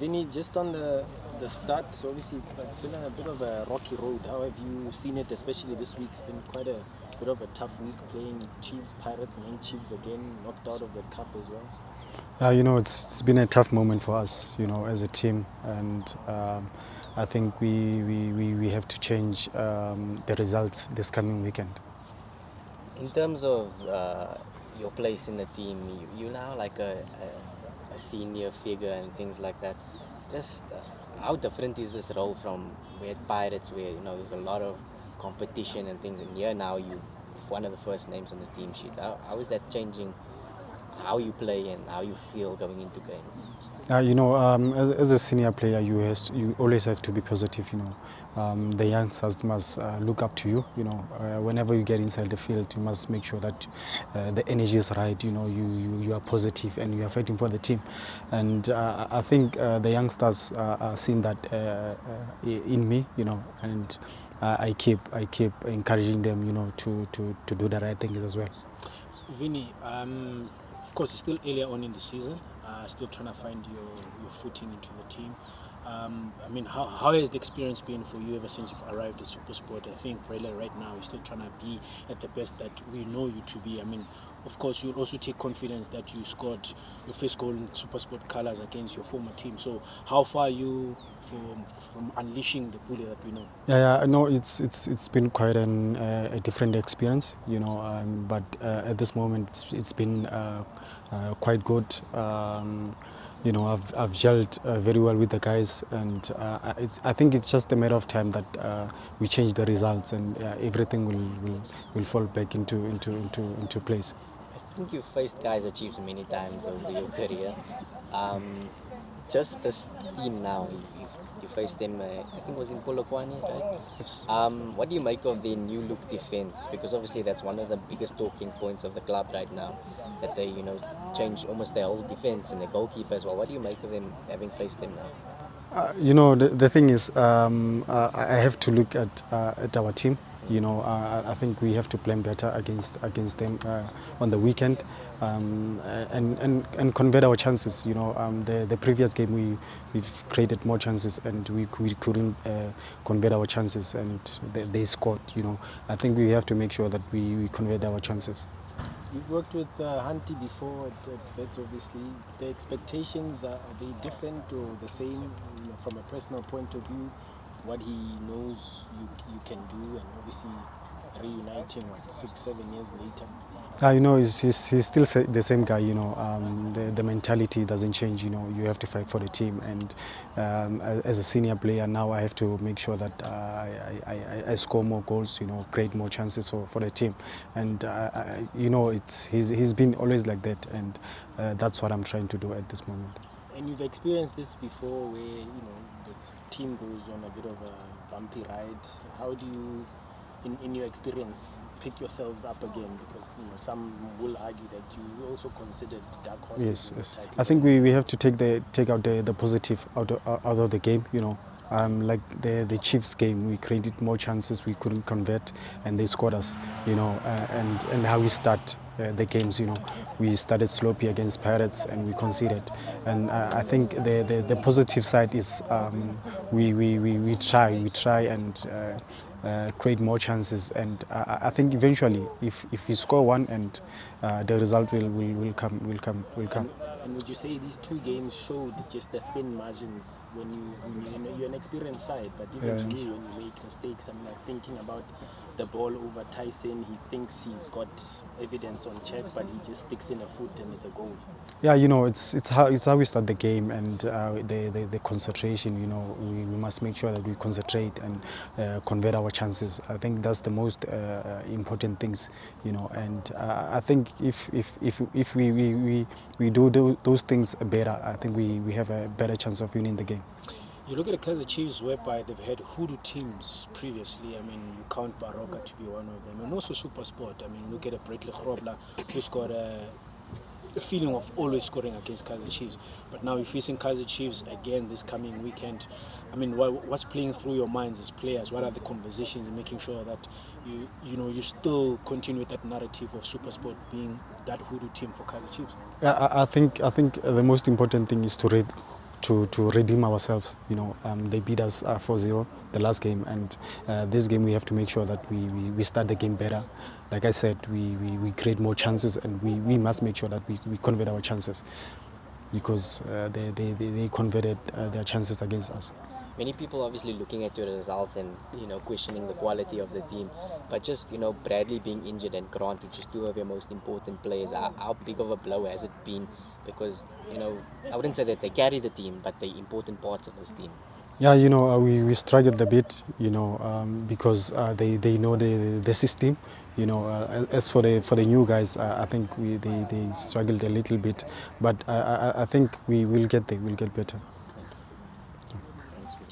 Vinny, just on the start, obviously it's been a bit of a rocky road. How have you seen it, especially this week? It's been quite a bit of a tough week playing Chiefs, Pirates, and then Chiefs again, knocked out of the cup as well. It's been a tough moment for us, as a team, and I think we have to change the results this coming weekend. In terms of your place in the team, you now like a senior figure and things like that. Just how different is this role from where Pirates, where there's a lot of competition and things, and here now you one of the first names on the team sheet. How is that changing how you play and how you feel going into games? As a senior player, you always have to be positive. The youngsters must look up to you. Whenever you get inside the field, you must make sure that the energy is right. You are positive and you are fighting for the team. And I think the youngsters are seeing that in me. And I keep encouraging them. To do the right things as well. Vinny, of course, it's still earlier on in the season. Still trying to find your footing into the team. How has the experience been for you ever since you've arrived at SuperSport? I think really right now you're still trying to be at the best that we know you to be. Of course, you'll also take confidence that you scored your first goal in SuperSport colours against your former team. So how far are you from unleashing the Pule that we know? No, it's been quite a different experience, but at this moment it's been quite good. I've gelled very well with the guys, and I think it's just a matter of time that we change the results, and everything will fall back into place. I think you've faced Kaizer Chiefs many times over your career. Just this team now, you faced them, I think it was in Polokwane, right? Yes. What do you make of their new look defense? Because obviously that's one of the biggest talking points of the club right now, that they changed almost their whole defense and their goalkeeper as well. What do you make of them having faced them now? The thing is, I have to look at our team. I think we have to plan better against them on the weekend, and convert our chances. The previous game we've created more chances and we couldn't convert our chances, and they scored. I think we have to make sure that we convert our chances. You've worked with Hanti before at Vets, obviously. The expectations, are they different or the same from a personal point of view? What he knows you can do, and obviously reuniting 6-7 years later. He's still the same guy. The mentality doesn't change. You have to fight for the team, and as a senior player now, I have to make sure that I score more goals. Create more chances for the team, and he's been always like that, and that's what I'm trying to do at this moment. And you've experienced this before, where the team goes on a bit of a bumpy ride. How do you, in your experience, pick yourselves up again? Because some will argue that you also considered dark horses. Yes. I think we have to take out the positive out of the game. Like the Chiefs game, we created more chances, we couldn't convert, and they scored us. And how we start the games. We started sloppy against Pirates and we conceded. And I think the positive side is we try and create more chances, and I think eventually if we score one, and the result will come. And would you say these two games showed just the thin margins when you're an experienced side, but even when you make mistakes? I'm thinking about the ball over Tyson. He thinks he's got evidence on check, but he just sticks in a foot and it's a goal. Yeah, it's how we start the game, and the concentration. We must make sure that we concentrate and convert our chances. I think that's the most important things. And I think if we do those things better, I think we have a better chance of winning the game. You look at the Kaizer Chiefs, whereby they've had hoodoo teams previously. You count Baroka to be one of them, and also SuperSport. Look at Bradley Grobler, who's got a feeling of always scoring against Kaizer Chiefs. But now you're facing Kaizer Chiefs again this coming weekend. What's playing through your minds as players? What are the conversations and making sure that you still continue with that narrative of SuperSport being that hoodoo team for Kaizer Chiefs? Yeah, I think the most important thing is to to redeem ourselves. They beat us 4-0 the last game, and this game we have to make sure that we start the game better. Like I said, we create more chances, and we must make sure that we convert our chances, because they converted their chances against us. Many people obviously looking at your results and questioning the quality of the team, but just Bradley being injured and Grant, which is two of your most important players, how big of a blow has it been? Because I wouldn't say that they carry the team, but they're important parts of this team. Yeah, we struggled a bit, because they know the system. As for the new guys, I think they struggled a little bit, but I think we will get there. We'll get better.